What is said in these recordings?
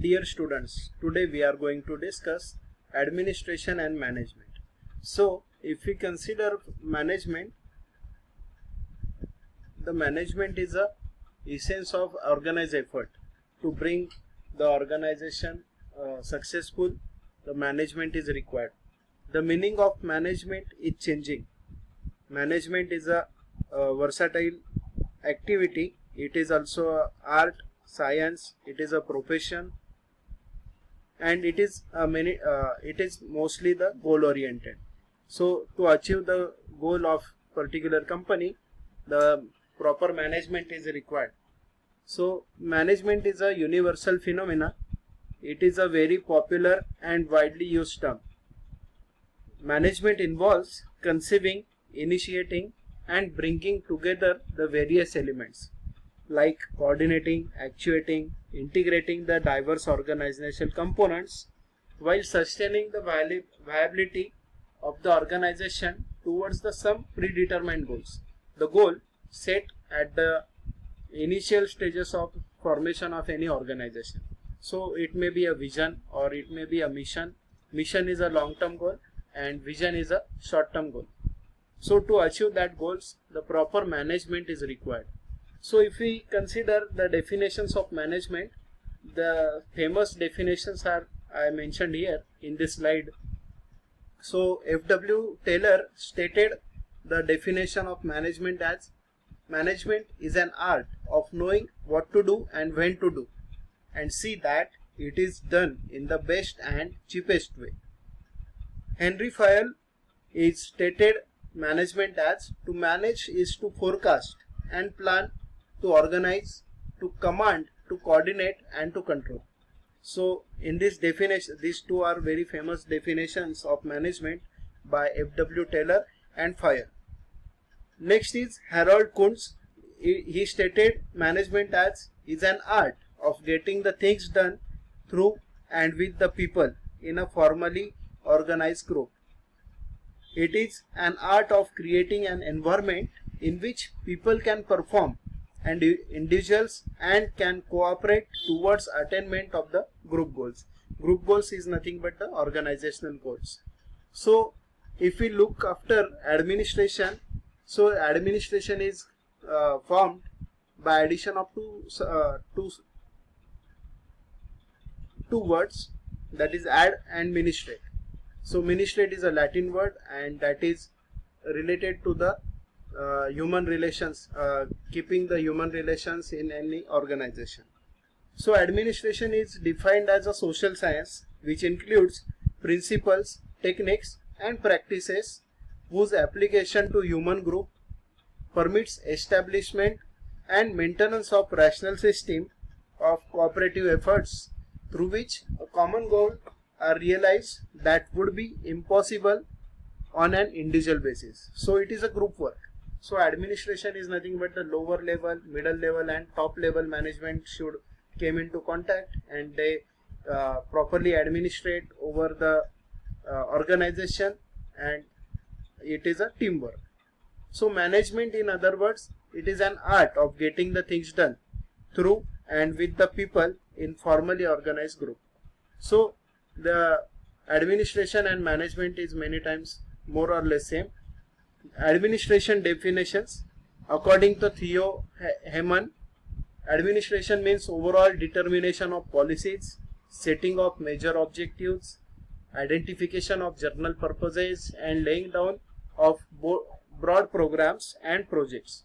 Dear students, today we are going to discuss administration and management. So, if we consider management, the management is a essence of organized effort to bring the organization successful. The management is required. The meaning of management is changing. Management is a versatile activity. It is also a art, science. It is a profession, and it is mostly the goal oriented. So to achieve the goal of particular company, the proper management is required. So management is a universal phenomena. It is a very popular and widely used term. Management involves conceiving, initiating and bringing together the various elements like coordinating, actuating, integrating the diverse organizational components while sustaining the viability of the organization towards some predetermined goals. The goal set at the initial stages of formation of any organization. So it may be a vision or it may be a mission. Mission is a long-term goal and vision is a short-term goal. So to achieve that goals, the proper management is required. So if we consider the definitions of management, the famous definitions are I mentioned here in this slide. So F.W. Taylor stated the definition of management as: management is an art of knowing what to do and when to do, and see that it is done in the best and cheapest way. Henry Fayol is stated management as: to manage is to forecast and plan, to organize, to command, to coordinate and to control. So in this definition, these two are very famous definitions of management by F.W. Taylor and Fayol. Next is Harold Kuntz. He stated management as is an art of getting the things done through and with the people in a formally organized group. It is an art of creating an environment in which people can perform and individuals and can cooperate towards attainment of the group goals. Group goals is nothing but the organizational goals. So if we look after administration, so administration is formed by addition of two words, that is ad and ministrate. So ministrate is a Latin word and that is related to the human relations, keeping the human relations in any organization. So administration is defined as a social science which includes principles, techniques and practices whose application to human group permits establishment and maintenance of rational system of cooperative efforts through which a common goal are realized that would be impossible on an individual basis. So it is a group work. So administration is nothing but the lower level, middle level and top level management should came into contact and they properly administrate over the organization, and it is a teamwork. So management, in other words, it is an art of getting the things done through and with the people in formally organized group. So the administration and management is many times more or less same. Administration definitions: according to Theo Heman, administration means overall determination of policies, setting of major objectives, identification of general purposes and laying down of broad programs and projects.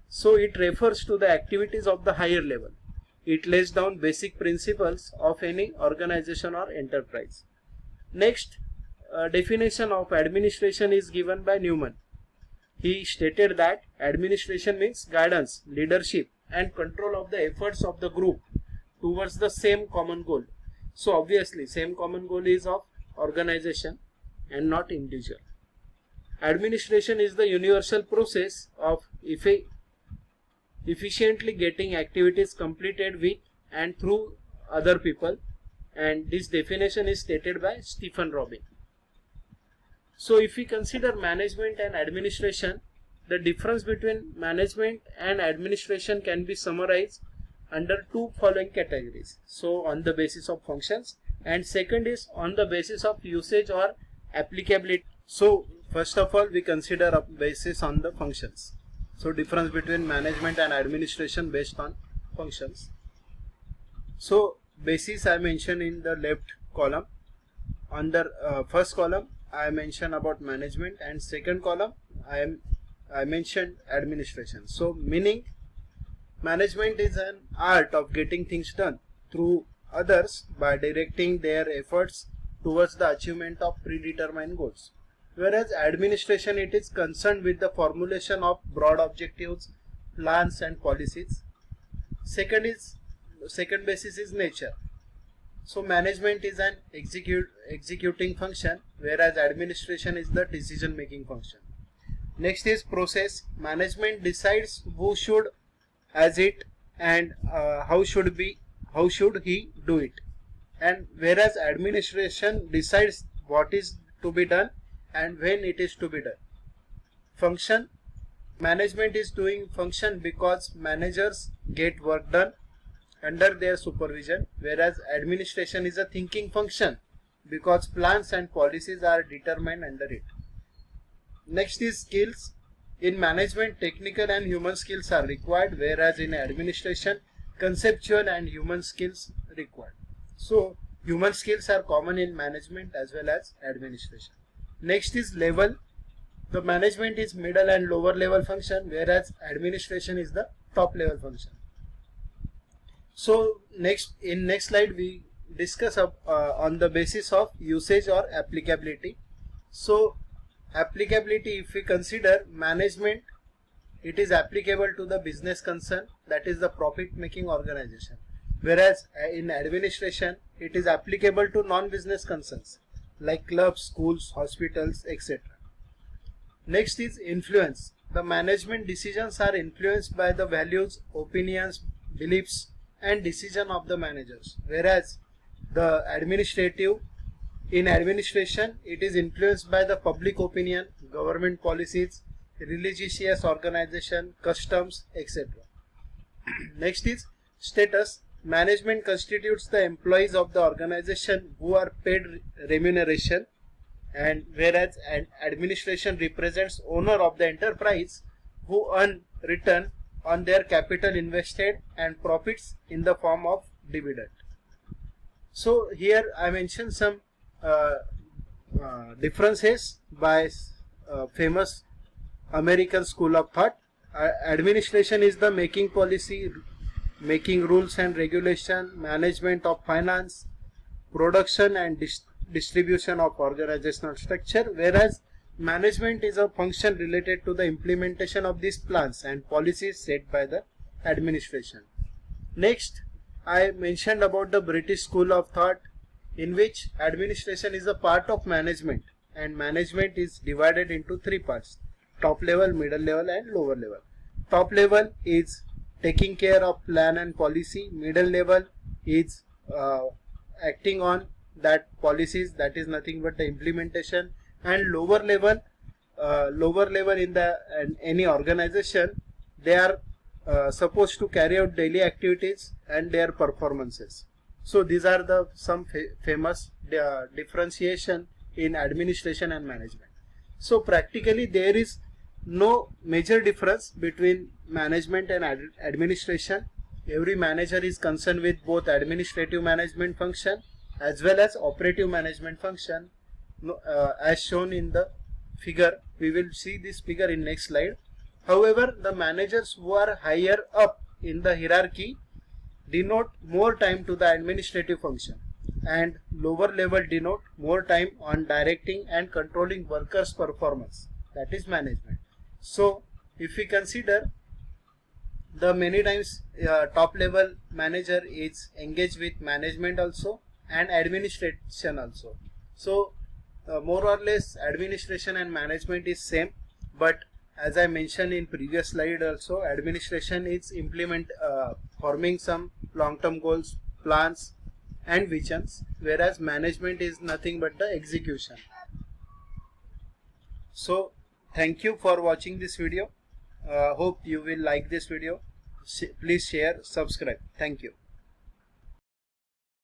So it refers to the activities of the higher level. It lays down basic principles of any organization or enterprise. Next, definition of administration is given by Newman. He stated that administration means guidance, leadership and control of the efforts of the group towards the same common goal. So obviously same common goal is of organization and not individual. Administration is the universal process of efficiently getting activities completed with and through other people, and this definition is stated by Stephen Robin. So if we consider management and administration, the difference between management and administration can be summarized under two following categories. So on the basis of functions, and second is on the basis of usage or applicability. So first of all we consider a basis on the functions. So difference between management and administration based on functions. So basis I mentioned in the left column. Under first column I mentioned about management, and second column I mentioned administration. So meaning management is an art of getting things done through others by directing their efforts towards the achievement of predetermined goals. Whereas administration, it is concerned with the formulation of broad objectives, plans and policies. Second basis is nature. So management is an executing function, whereas administration is the decision making function. Next is process. Management decides who should as it and how should he do it, and whereas administration decides what is to be done and when it is to be done. Function. Management is doing function because managers get work done under their supervision, whereas administration is a thinking function because plans and policies are determined under it. Next is skills. In management, technical and human skills are required, whereas in administration, conceptual and human skills required. So human skills are common in management as well as administration. Next is level. The management is middle and lower level function, whereas administration is the top level function. So in next slide we discuss on the basis of usage or applicability. So applicability, if we consider management, it is applicable to the business concern, that is the profit making organization, whereas in administration it is applicable to non-business concerns like clubs, schools, hospitals, etc. Next is influence. The management decisions are influenced by the values, opinions, beliefs and decision of the managers, whereas the in administration it is influenced by the public opinion, government policies, religious organization, customs, etc. Next is status. Management constitutes the employees of the organization who are paid remuneration, and whereas administration represents owner of the enterprise who earn return on their capital invested and profits in the form of dividend. So here I mentioned some differences by famous American school of thought. Administration is the making policy, making rules and regulation, management of finance, production and distribution of organizational structure, whereas management is a function related to the implementation of these plans and policies set by the administration. Next, I mentioned about the British school of thought, in which administration is a part of management, and management is divided into three parts: top level, middle level and lower level. Top level is taking care of plan and policy, middle level is acting on that policies, that is nothing but the implementation, and lower level in any organization, they are supposed to carry out daily activities and their performances. So these are the some famous differentiation in administration and management. So practically there is no major difference between management and administration. Every manager is concerned with both administrative management function as well as operative management function, as shown in the figure. We will see this figure in next slide. However, the managers who are higher up in the hierarchy denote more time to the administrative function, and lower level denote more time on directing and controlling workers' performance, that is management. So if we consider, the many times top level manager is engaged with management also and administration also. So more or less administration and management is same, but as I mentioned in previous slide also, administration is forming some long-term goals, plans and visions, whereas management is nothing but the execution. So thank you for watching this video. Hope you will like this video. Please share, subscribe. Thank you.